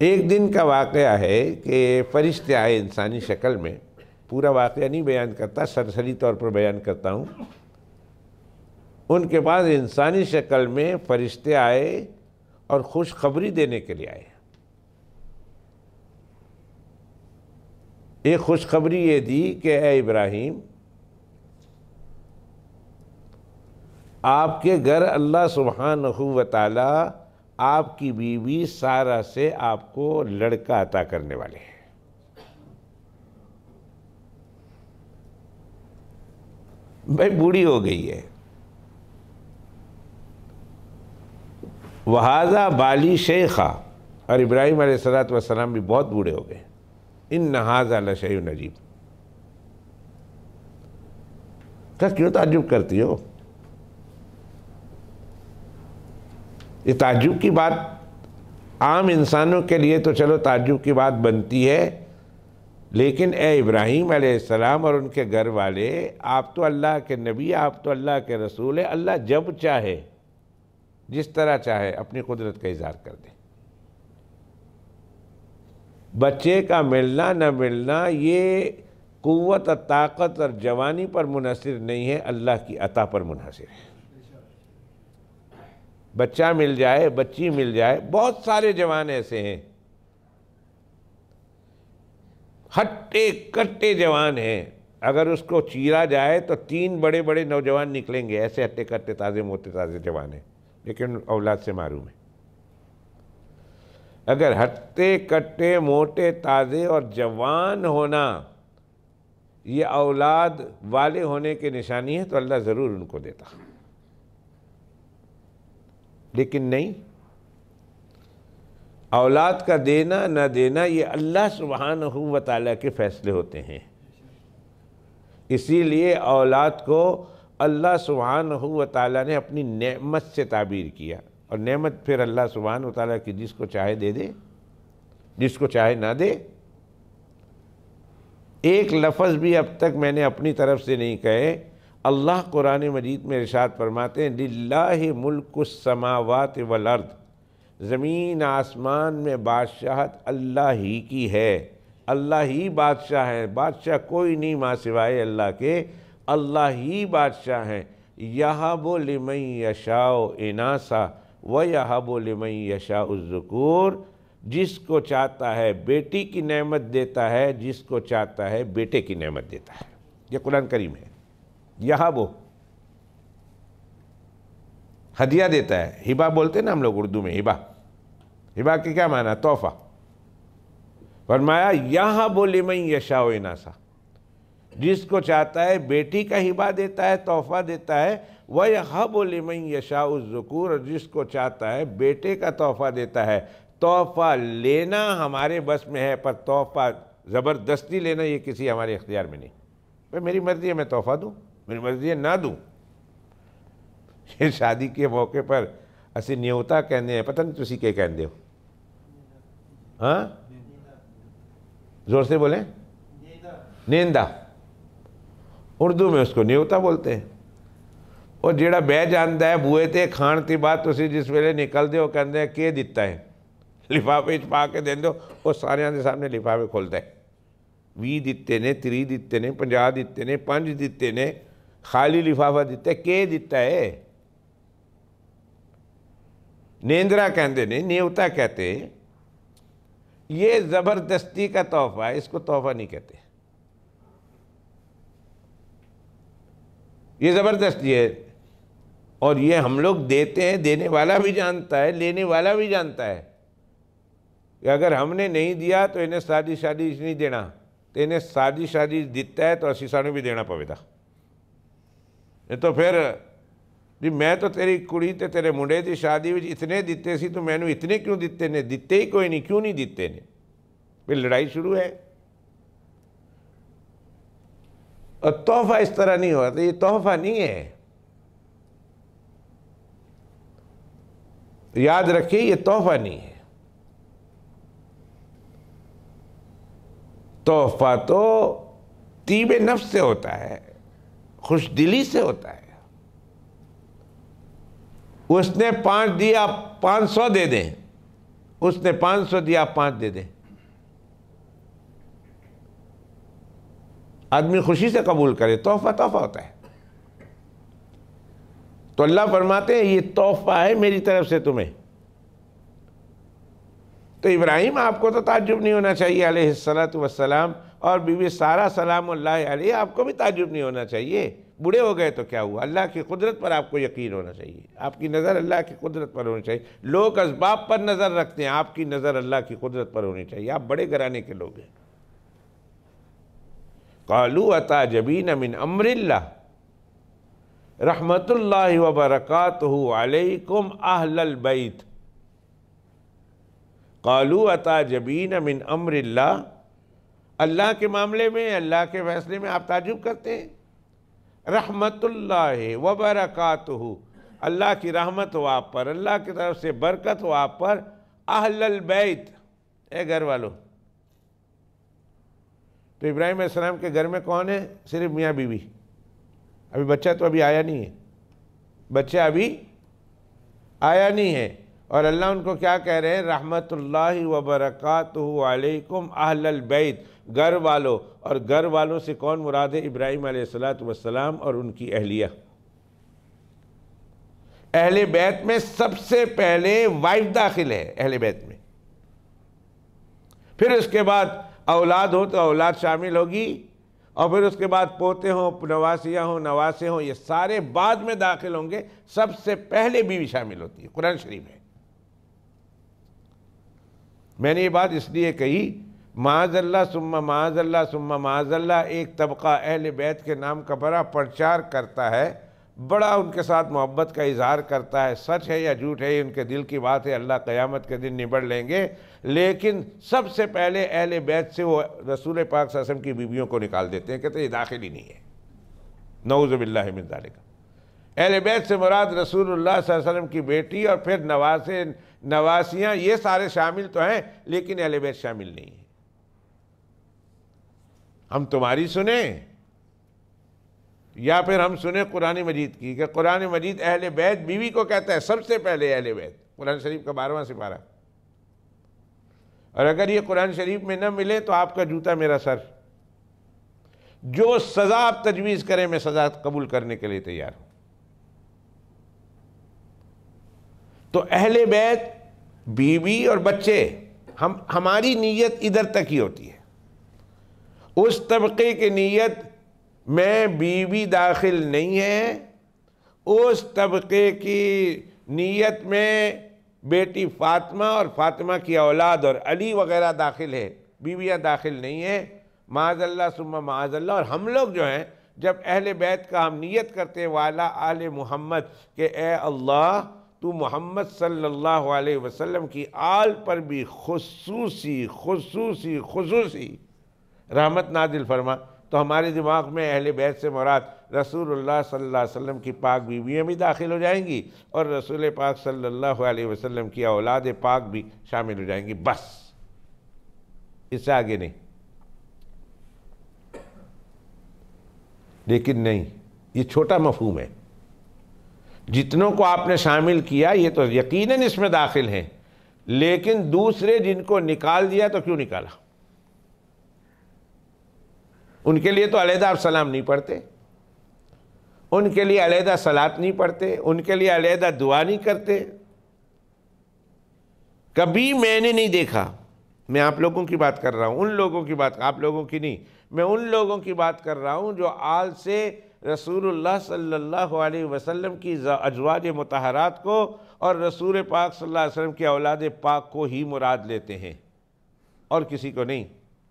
ایک دن کا واقعہ ہے کہ فرشتے آئے انسانی شکل میں، پورا واقعہ نہیں بیان کرتا، سرسری طور پر بیان کرتا ہوں۔ ان کے بعد انسانی شکل میں فرشتے آئے اور خوشخبری دینے کے لیے آئے۔ ایک خوشخبری یہ دی کہ اے ابراہیم، آپ کے گھر اللہ سبحانہ و تعالی آپ کی بیوی سارہ سے آپ کو لڑکا عطا کرنے والے ہیں۔ بھائی بوڑھی ہو گئی ہے، وَهَذَا بالی شیخا، اور ابراہیم علیہ السلام بھی بہت بوڑھے ہو گئے۔ إِنَّ هَذَا لَشَيْءٌ عَجِیب، کہا کیوں تعجب کرتی ہو؟ یہ تعجب کی بات عام انسانوں کے لیے تو چلو تعجب کی بات بنتی ہے، لیکن اے ابراہیم علیہ السلام اور ان کے گھر والے، آپ تو اللہ کے نبی، آپ تو اللہ کے رسول ہیں، اللہ جب چاہے جس طرح چاہے اپنی قدرت کا اظہار کر دے۔ بچے کا ملنا نہ ملنا یہ قوت اور طاقت اور جوانی پر منحصر نہیں ہے، اللہ کی عطا پر منحصر ہے۔ بچہ مل جائے، بچی مل جائے، بہت سارے جوان ایسے ہیں، ہٹے کٹے جوان ہیں، اگر اس کو چیرا جائے تو 3 بڑے بڑے نوجوان نکلیں گے، ایسے ہٹے کٹے تازے موٹے تازے جوان ہیں، لیکن اولاد سے معروم ہے۔ اگر ہٹے کٹے موٹے تازے اور جوان ہونا یہ اولاد والے ہونے کی نشانی ہے تو اللہ ضرور ان کو دیتا، لیکن نہیں، اولاد کا دینا نہ دینا یہ اللہ سبحانہ و تعالیٰ کے فیصلے ہوتے ہیں۔ اسی لیے اولاد کو اللہ سبحانہ و تعالیٰ نے اپنی نعمت سے تعبیر کیا، اور نعمت پھر اللہ سبحانہ و تعالیٰ کی جس کو چاہے دے دے، جس کو چاہے نہ دے۔ ایک لفظ بھی اب تک میں نے اپنی طرف سے نہیں کہے۔ اللہ قرآن مجید میں ارشاد فرماتے ہیں للہ ملک السماوات والارض، زمین آسمان میں بادشاہت اللہ ہی کی ہے، اللہ ہی بادشاہ ہیں، بادشاہ کوئی نہیں ماں سوائے اللہ کے، اللہ ہی بادشاہ ہیں۔ یہب لمن یشاء اناسا ویہب لمن یشاء الذکور، جس کو چاہتا ہے بیٹی کی نعمت دیتا ہے، جس کو چاہتا ہے بیٹے کی نعمت دیتا ہے۔ یہ قرآن کریم ہے۔ یہب ہدیہ دیتا ہے، ہبہ بولتے ہیں نا ہم لوگ اردو میں، ہبہ، ہبہ کے کیا معنی؟ تحفہ۔ فرمایا یہب لمن یشاء اناسا، جس کو چاہتا ہے بیٹی کا ہبہ دیتا ہے، تحفہ دیتا ہے، وَيَهَبُ لِمَن يَشَاءُ الذُّكُورَ، اور جس کو چاہتا ہے بیٹے کا تحفہ دیتا ہے۔ تحفہ لینا ہمارے بس میں ہے، پر تحفہ زبردستی لینا یہ کسی ہمارے اختیار میں نہیں۔ میری مرضی ہے میں تحفہ دوں، میری مرضی ہے نہ دوں۔ یہ شادی کے موقع پر اسی نیوتا کہنے ہیں، پتہ نہیں تسی کیا کہندے ہو؟ ہاں زور سے بولیں۔ نیندہ، اردو میں اس کو نیوتا بولتے ہیں۔ اور جیڑا بہ جاندا ہے بوئے تے کھان تی بات تسی جس ویلے نکل دے ہو کہندے ہیں کہ دیتا ہے، لفافے چ پا کے دین دو، وہ سارے دے سامنے لفافے کھولتا ہے۔ 20 دیتے نے، 30 دیتے نے، 50 دیتے نے، 5 دیتے نے، خالی لفافہ دیتا ہے، کہ دیتا ہے۔ نیندرا کہندے نے، نیوتا کہتے ہیں۔ یہ زبردستی کا تحفہ ہے، اس کو تحفہ نہیں کہتے۔ یہ زبردستی ہے، اور یہ ہم لوگ دیتے ہیں، دینے والا بھی جانتا ہے، لینے والا بھی جانتا ہے کہ اگر ہم نے نہیں دیا تو انہیں سادی شادی نہیں دینا، تو انہیں سادی شادی دیتا ہے تو اسی سانو بھی دینا پوے دا۔ یہ تو پھر جی میں تو تیری کڑی تے تیرے منڈے دی شادی وچ اتنے دیتے سی تو میں نے اتنے کیوں دیتے نے؟ دیتے ہی کوئی نہیں، کیوں نہیں دیتے نے؟ پھر لڑائی شروع ہے۔ اور تحفہ اس طرح نہیں ہوتا، یہ تحفہ نہیں ہے، یاد رکھیے یہ تحفہ نہیں ہے۔ تحفہ تو طیب نفس سے ہوتا ہے، خوش دلی سے ہوتا ہے۔ اس نے 5 دیا 500 دے دیں، اس نے 500 دیا 5 دے دیں، آدمی خوشی سے قبول کرے، تحفہ تحفہ ہوتا ہے۔ تو اللہ فرماتے ہیں یہ تحفہ ہے میری طرف سے تمہیں۔ تو ابراہیم آپ کو تو تعجب نہیں ہونا چاہیے علیہ السلام، اور بی بی سارہ سلام اللہ علیہ، آپ کو بھی تعجب نہیں ہونا چاہیے۔ بوڑھے ہو گئے تو کیا ہوا؟ اللہ کی قدرت پر آپ کو یقین ہونا چاہیے، آپ کی نظر اللہ کی قدرت پر ہونی چاہیے۔ لوگ اسباب پر نظر رکھتے ہیں، آپ کی نظر اللہ کی قدرت پر ہونی چاہیے۔ آپ بڑے گھرانے کے لوگ ہیں۔ قالوا اتعجبین من امر اللہ رحمت اللہ وبرکاتہ علیکم اہل البیت۔ قالوا اتعجبین من امر اللہ، اللہ کے معاملے میں، اللہ کے فیصلے میں آپ تعجب کرتے ہیں۔ رحمت اللہ وبرکاتہ، اللہ کی رحمت ہو آپ پر، اللہ کی طرف سے برکت ہو آپ پر، اہل البیت، اے گھر والوں۔ تو ابراہیم علیہ السلام کے گھر میں کون ہے؟ صرف میاں بیوی، ابھی بچہ تو ابھی آیا نہیں ہے، بچہ ابھی آیا نہیں ہے، اور اللہ ان کو کیا کہہ رہے ہیں؟ رحمت اللہ وبرکاتہ علیکم اہل البیت، گھر والوں۔ اور گھر والوں سے کون مراد ہے؟ ابراہیم علیہ السلام اور ان کی اہلیہ۔ اہل بیت میں سب سے پہلے وائف داخل ہے، اہل بیت میں، پھر اس کے بعد اولاد ہو تو اولاد شامل ہوگی، اور پھر اس کے بعد پوتے ہوں، نواسیاں ہوں، نواسے ہوں، یہ سارے بعد میں داخل ہوں گے، سب سے پہلے بیوی شامل ہوتی ہے، قرآن شریف ہے۔ میں نے یہ بات اس لیے کہی، معاذ اللہ ثم معاذ اللہ ثم معاذ اللہ ایک طبقہ اہل بیت کے نام کا بڑا پرچار کرتا ہے، بڑا ان کے ساتھ محبت کا اظہار کرتا ہے، سچ ہے یا جھوٹ ہے ان کے دل کی بات ہے، اللہ قیامت کے دن نبڑ لیں گے، لیکن سب سے پہلے اہل بیت سے وہ رسول پاک صلی اللہ علیہ وسلم کی بیویوں کو نکال دیتے ہیں، کہتے ہیں یہ داخل ہی نہیں ہے۔ نعوذ باللہ من ذالک۔ اہل بیت سے مراد رسول اللہ صلی اللہ علیہ وسلم کی بیٹی اور پھر نواسے نواسیاں، یہ سارے شامل تو ہیں لیکن اہل بیت شامل نہیں ہیں۔ ہم تمہاری سنیں یا پھر ہم سنیں قرآن مجید کی، کہ قرآن مجید اہل بیت بیوی کو کہتا ہے سب سے پہلے اہل بیت، قرآن شریف کا 12واں سپارہ۔ اور اگر یہ قرآن شریف میں نہ ملے تو آپ کا جوتا میرا سر، جو سزا آپ تجویز کریں میں سزا قبول کرنے کے لیے تیار ہوں۔ تو اہل بیت بیوی اور بچے، ہماری نیت ادھر تک ہی ہوتی ہے۔ اس طبقے کی نیت میں بیوی داخل نہیں ہے، اس طبقے کی نیت میں بیٹی فاطمہ اور فاطمہ کی اولاد اور علی وغیرہ داخل ہے، بیویاں داخل نہیں ہیں، معاذ اللہ ثم معاذ اللہ۔ اور ہم لوگ جو ہیں جب اہل بیت کا ہم نیت کرتے ہیں وعلی آل محمد، کہ اے اللہ تو محمد صلی اللہ علیہ وسلم کی آل پر بھی خصوصی رحمت نازل فرما، تو ہمارے دماغ میں اہل بیت سے مراد رسول اللہ صلی اللہ علیہ وسلم کی پاک بیویاں بھی داخل ہو جائیں گی اور رسول پاک صلی اللہ علیہ وسلم کی اولاد پاک بھی شامل ہو جائیں گی، بس اس سے آگے نہیں۔ لیکن نہیں، یہ چھوٹا مفہوم ہے۔ جتنوں کو آپ نے شامل کیا یہ تو یقیناً اس میں داخل ہیں، لیکن دوسرے جن کو نکال دیا تو کیوں نکالا؟ ان کے لیے تو علیحدہ آپ سلام نہیں پڑھتے، ان کے لیے علیحدہ صلاۃ نہیں پڑھتے، ان کے لیے علیحدہ دعا نہیں کرتے۔ کبھی میں نے نہیں دیکھا، میں آپ لوگوں کی بات کر رہا ہوں، ان لوگوں کی بات، آپ لوگوں کی نہیں، میں ان لوگوں کی بات کر رہا ہوں جو آل سے رسول اللہ صلی اللہ علیہ وسلم کی ازواج مطہرات کو اور رسول پاک صلی اللہ علیہ وسلم کی اولاد پاک کو ہی مراد لیتے ہیں اور کسی کو نہیں،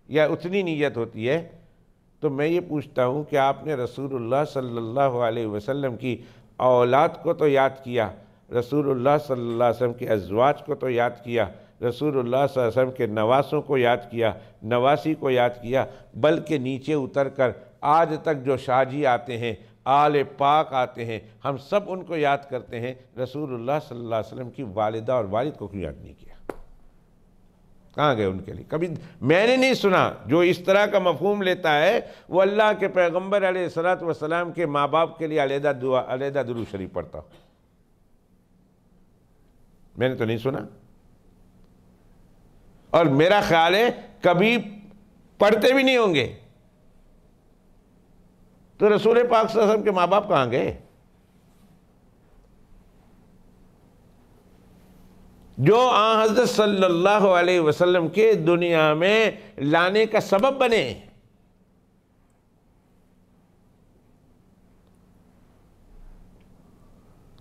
یا اتنی نیت ہوتی ہے۔ تو میں یہ پوچھتا ہوں کہ آپ نے رسول اللہ صلی اللہ علیہ وسلم کی اولاد کو تو یاد کیا، رسول اللہ صلی اللہ علیہ وسلم کے ازواج کو تو یاد کیا، رسول اللہ صلی اللہ علیہ وسلم کے نواسوں کو یاد کیا، نواسی کو یاد کیا، بلکہ نیچے اتر کر آج تک جو شاہ جی آتے ہیں، آل پاک آتے ہیں، ہم سب ان کو یاد کرتے ہیں، رسول اللہ صلی اللہ علیہ وسلم کی والدہ اور والد کو کیوں یاد نہیں کیا؟ کہاں گئے ان کے لیے؟ کبھی میں نے نہیں سنا۔ جو اس طرح کا مفہوم لیتا ہے وہ اللہ کے پیغمبر علیہ السلام کے ماں باپ کے لیے علیحدہ دعا، علیحدہ درود شریف پڑھتا ہو، میں نے تو نہیں سنا، اور میرا خیال ہے کبھی پڑھتے بھی نہیں ہوں گے۔ تو رسول پاک صلی اللہ علیہ وسلم کے ماں باپ کہاں گئے؟ جو آن حضرت صلی اللہ علیہ وسلم کے دنیا میں لانے کا سبب بنے۔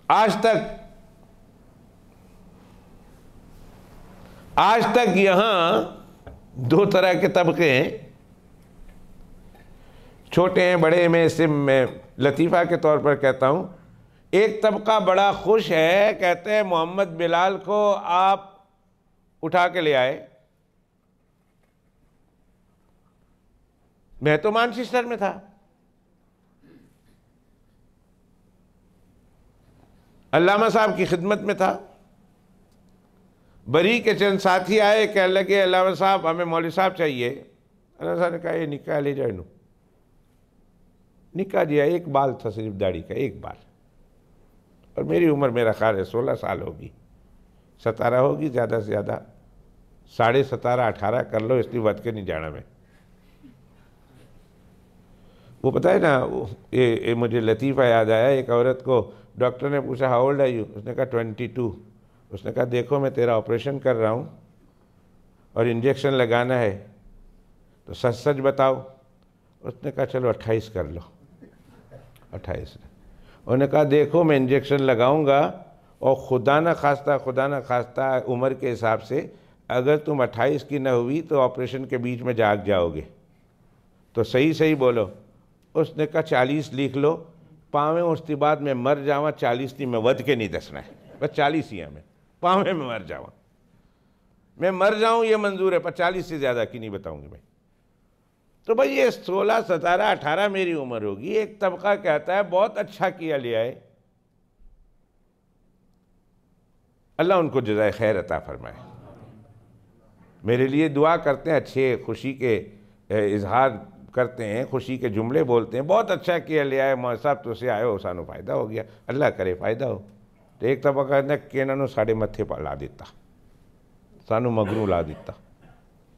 آج تک یہاں دو طرح کے طبقے ہیں، چھوٹے ہیں بڑے، میں اسے میں لطیفہ کے طور پر کہتا ہوں۔ ایک طبقہ بڑا خوش ہے، کہتے ہیں محمد بلال کو آپ اٹھا کے لے آئے۔ میں تو مانچسٹر میں تھا، علامہ صاحب کی خدمت میں تھا، بری کے چند ساتھی آئے، کہنے لگے علامہ صاحب ہمیں مولوی صاحب چاہیے۔ علامہ صاحب نے کہا یہ نکاح لے جائے نو، نکاح دیا، ایک بال تھا صرف داڑھی کا، ایک بال، اور میری عمر میرا خیال ہے 16 سال ہوگی، 17 ہوگی زیادہ سے زیادہ، 17.5 18 کر لو، اس لیے ود کے نہیں جانا میں۔ وہ پتہ ہے نا، مجھے لطیفہ یاد آیا، ایک عورت کو ڈاکٹر نے پوچھا ہاؤ اولڈ آر یو؟ اس نے کہا 22۔ اس نے کہا دیکھو میں تیرا آپریشن کر رہا ہوں اور انجیکشن لگانا ہے تو سچ سچ بتاؤ۔ اس نے کہا چلو 28 کر لو، 28۔ انہوں نے کہا دیکھو میں انجیکشن لگاؤں گا اور خدا نہ خواستہ عمر کے حساب سے اگر تم 28 کی نہ ہوئی تو آپریشن کے بیچ میں جاگ جاؤ گے، تو صحیح بولو۔ اس نے کہا 40 لکھ لو، پاویں اٹھتی بعد میں مر جاواں، 40 نہیں، میں ود کے نہیں دسنا ہے، بس 40 ہی ہیں، میں پاویں میں مر جاواں، میں مر جاؤں یہ منظور ہے، پر 40 سے زیادہ کی نہیں بتاؤں گی میں۔ تو بھئی یہ 16 17 18 میری عمر ہوگی، ایک طبقہ کہتا ہے بہت اچھا کیا لیا ہے، اللہ ان کو جزائے خیر عطا فرمائے۔ میرے لیے دعا کرتے ہیں، اچھے خوشی کے اظہار کرتے ہیں، خوشی کے جملے بولتے ہیں، بہت اچھا کیا لیا ہے مولوی صاحب، تو سے آئے ہو سانو فائدہ ہو گیا، اللہ کرے فائدہ ہو۔ تو ایک طبقہ کہتا ہے کہ انہوں نے ساڑھے متھے پر لا دیتا، سانو مگروں لا دیتا،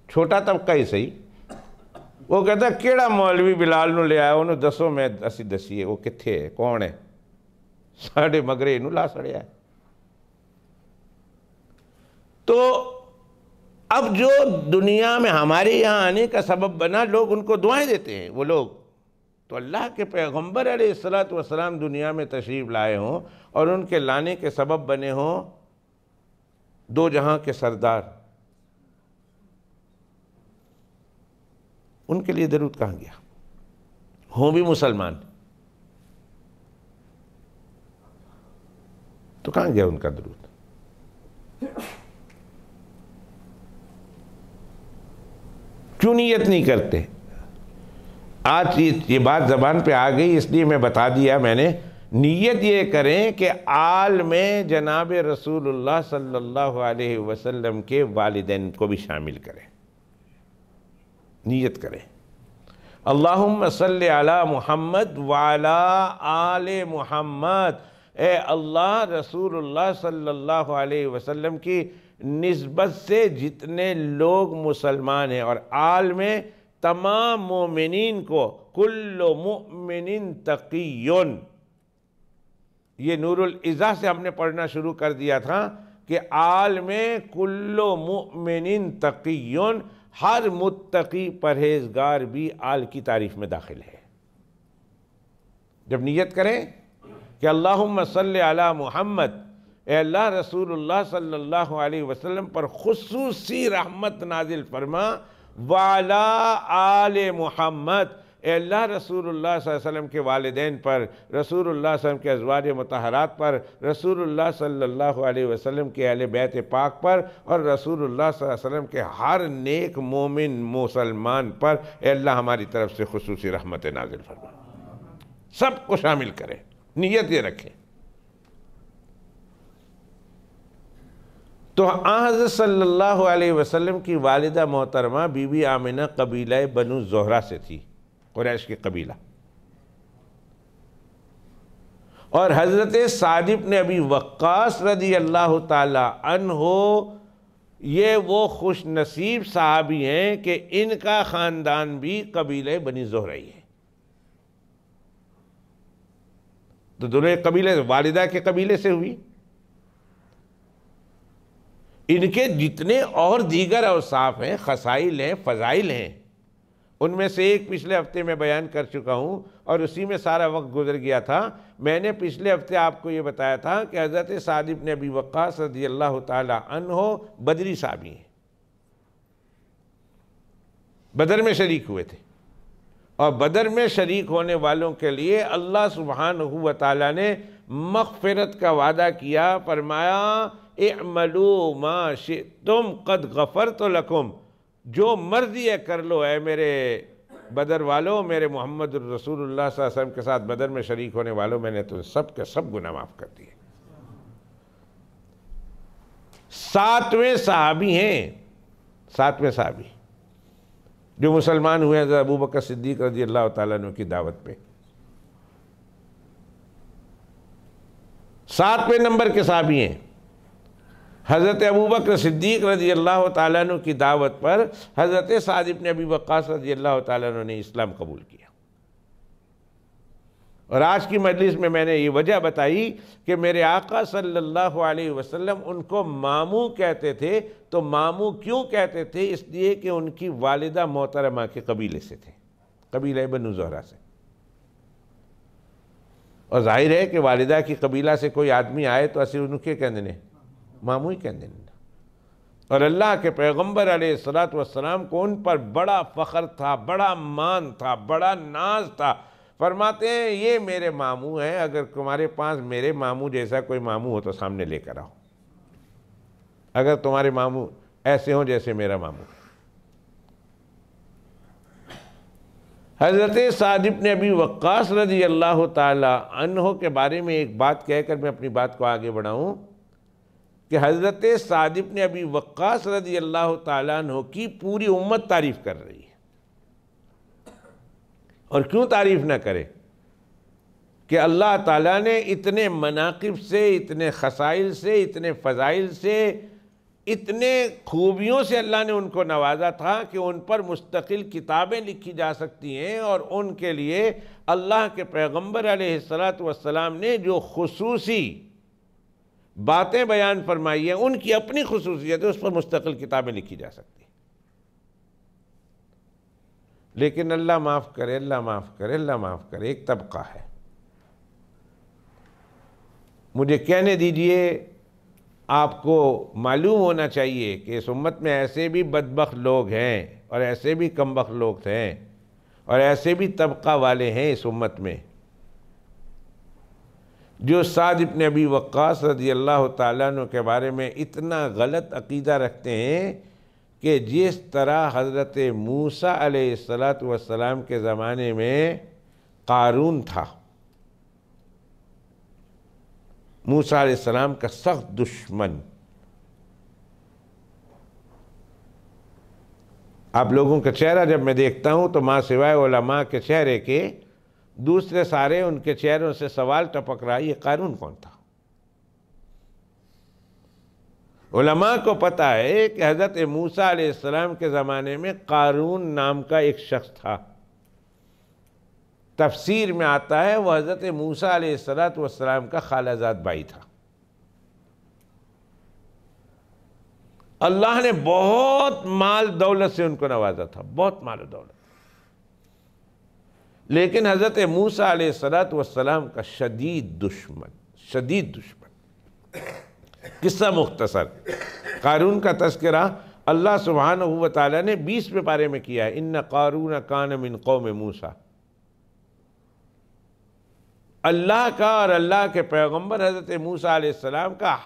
چھوٹا طبقہ ہی صحیح۔ وہ کہتا ہے کیڑا مولوی بلال نو لے آیا، انہوں دسو میں اسی دسیے وہ کتھے ہے، کون ہے، ساڑھے مگرے انہوں لا سڑیا ہے۔ تو اب جو دنیا میں ہمارے یہاں آنے کا سبب بنا، لوگ ان کو دعائیں دیتے ہیں، وہ لوگ تو اللہ کے پیغمبر علیہ السلام دنیا میں تشریف لائے ہوں اور ان کے لانے کے سبب بنے ہوں دو جہاں کے سردار، ان کے لیے درود کہاں گیا؟ ہوں بھی مسلمان تو کہاں گیا ان کا درود؟ کیوں نیت نہیں کرتے؟ آج یہ بات زبان پہ آ گئی اس لیے میں بتا دیا میں نے، نیت یہ کریں کہ آل میں جناب رسول اللہ صلی اللہ علیہ وسلم کے والدین کو بھی شامل کریں، نیت کریں اللہم صلی علی محمد وعلی آل محمد، اے اللہ رسول اللہ صلی اللہ علیہ وسلم کی نسبت سے جتنے لوگ مسلمان ہیں اور آل میں تمام مومنین کو، کل مؤمن تقیٌ، یہ نور العزہ سے ہم نے پڑھنا شروع کر دیا تھا کہ آل میں کل مؤمن تقیٌ، ہر متقی پرہیزگار بھی آل کی تعریف میں داخل ہے۔ جب نیت کریں کہ اللہم صلی علی محمد، اے اللہ رسول اللہ صلی اللہ علیہ وسلم پر خصوصی رحمت نازل فرما، وعلی آل محمد، اے اللہ رسول اللہ صلی اللہ علیہ وسلم کے والدین پر، رسول اللہ صلی اللہ علیہ وسلم کے ازواج مطہرات پر، رسول اللہ صلی اللہ علیہ وسلم کے اہل بیت پاک پر، اور رسول اللہ صلی اللہ علیہ وسلم کے ہر نیک مومن مسلمان پر، اے اللہ ہماری طرف سے خصوصی رحمت نازل فرما، سب کو شامل کریں، نیت یہ رکھیں۔ تو حضرت صلی اللہ علیہ وسلم کی والدہ محترمہ بی بی آمنہ قبیلہ بنو زہرہ سے تھی، قریش کی قبیلہ، اور حضرت سعد بن ابی وقاص رضی اللہ تعالی عنہ یہ وہ خوش نصیب صحابی ہیں کہ ان کا خاندان بھی قبیلہ بنی زہرہ ہی ہے۔ تو دونوں قبیلے والدہ کے قبیلے سے ہوئی۔ ان کے جتنے اور دیگر اوصاف ہیں، خصائل ہیں، فضائل ہیں، ان میں سے ایک پچھلے ہفتے میں بیان کر چکا ہوں اور اسی میں سارا وقت گزر گیا تھا۔ میں نے پچھلے ہفتے آپ کو یہ بتایا تھا کہ حضرت سعد بن ابی وقاص رضی اللہ تعالی عنہ بدری صحابی ہیں، بدر میں شریک ہوئے تھے، اور بدر میں شریک ہونے والوں کے لیے اللہ سبحانہ و تعالی نے مغفرت کا وعدہ کیا، فرمایا اعملوا ما شئتم قد غفرت لکم، جو مرضی ہے کر لو اے میرے بدر والوں، میرے محمد الرسول اللہ صلی اللہ علیہ وسلم کے ساتھ بدر میں شریک ہونے والوں، میں نے تو سب کے سب گناہ معاف کر دیے۔ 7ویں صحابی ہیں، 7ویں صحابی جو مسلمان ہوئے ہیں ابو بکر صدیق رضی اللہ تعالیٰ عنہ کی دعوت پہ، 7ویں نمبر کے صحابی ہیں۔ حضرت ابو بکر صدیق رضی اللہ تعالیٰ عنہ کی دعوت پر حضرت سعد بن ابی وقاص رضی اللہ تعالیٰ عنہ نے اسلام قبول کیا۔ اور آج کی مجلس میں نے یہ وجہ بتائی کہ میرے آقا صلی اللہ علیہ وسلم ان کو ماموں کہتے تھے، تو ماموں کیوں کہتے تھے؟ اس لیے کہ ان کی والدہ محترمہ کے قبیلے سے تھے، قبیلہ بنو زہرہ سے، اور ظاہر ہے کہ والدہ کی قبیلہ سے کوئی آدمی آئے تو اسی ان کے کہنے ماموں ہی کہنے۔ اور اللہ کے پیغمبر علیہ السلام کو ان پر بڑا فخر تھا، بڑا مان تھا، بڑا ناز تھا۔ فرماتے ہیں یہ میرے ماموں ہیں، اگر تمہارے پاس میرے ماموں جیسا کوئی ماموں ہو تو سامنے لے کر آؤ، اگر تمہارے ماموں ایسے ہوں جیسے میرا ماموں۔ حضرت سعد بن ابی وقاص رضی اللہ تعالی عنہ کے بارے میں ایک بات کہہ کر میں اپنی بات کو آگے بڑھاؤں کہ حضرت سعد بن ابی وقاص رضی اللہ تعالی عنہ کی پوری امت تعریف کر رہی ہے، اور کیوں تعریف نہ کرے کہ اللہ تعالیٰ نے اتنے مناقب سے، اتنے خصائل سے، اتنے فضائل سے، اتنے خوبیوں سے اللہ نے ان کو نوازا تھا کہ ان پر مستقل کتابیں لکھی جا سکتی ہیں، اور ان کے لیے اللہ کے پیغمبر علیہ السلام نے جو خصوصی باتیں بیان فرمائی ہیں، ان کی اپنی خصوصیت ہے، اس پر مستقل کتابیں لکھی جا سکتی ہیں۔ لیکن اللہ معاف کرے، اللہ معاف کرے، اللہ معاف کرے، ایک طبقہ ہے، مجھے کہنے دیجئے، آپ کو معلوم ہونا چاہیے کہ اس امت میں ایسے بھی بدبخت لوگ ہیں، اور ایسے بھی کمبخت لوگ ہیں، اور ایسے بھی طبقہ والے ہیں اس امت میں جو سعد بن ابی وقاص رضی اللہ تعالیٰ عنہ کے بارے میں اتنا غلط عقیدہ رکھتے ہیں کہ جس طرح حضرت موسیٰ علیہ السلام کے زمانے میں قارون تھا، موسیٰ علیہ السلام کا سخت دشمن، آپ لوگوں کا چہرہ جب میں دیکھتا ہوں تو ماں سوائے علماء کے چہرے کے دوسرے سارے ان کے چہروں سے سوال ٹپک رہا، یہ قارون کون تھا؟ علماء کو پتہ ہے کہ حضرت موسیٰ علیہ السلام کے زمانے میں قارون نام کا ایک شخص تھا، تفسیر میں آتا ہے وہ حضرت موسیٰ علیہ السلام کا خالہ زاد بھائی تھا۔ اللہ نے بہت مال دولت سے ان کو نوازا تھا، بہت مال و دولت، لیکن حضرت موسیٰ علیہ السلام کا شدید دشمن۔ قصہ مختصر، قارون کا تذکرہ اللہ سبحانہ و تعالیٰ نے 20ویں پارے میں کیا ہے، ان قارون کان من قوم موسیٰ۔ اللہ کا اور اللہ کے پیغمبر حضرت موسیٰ علیہ السلام کا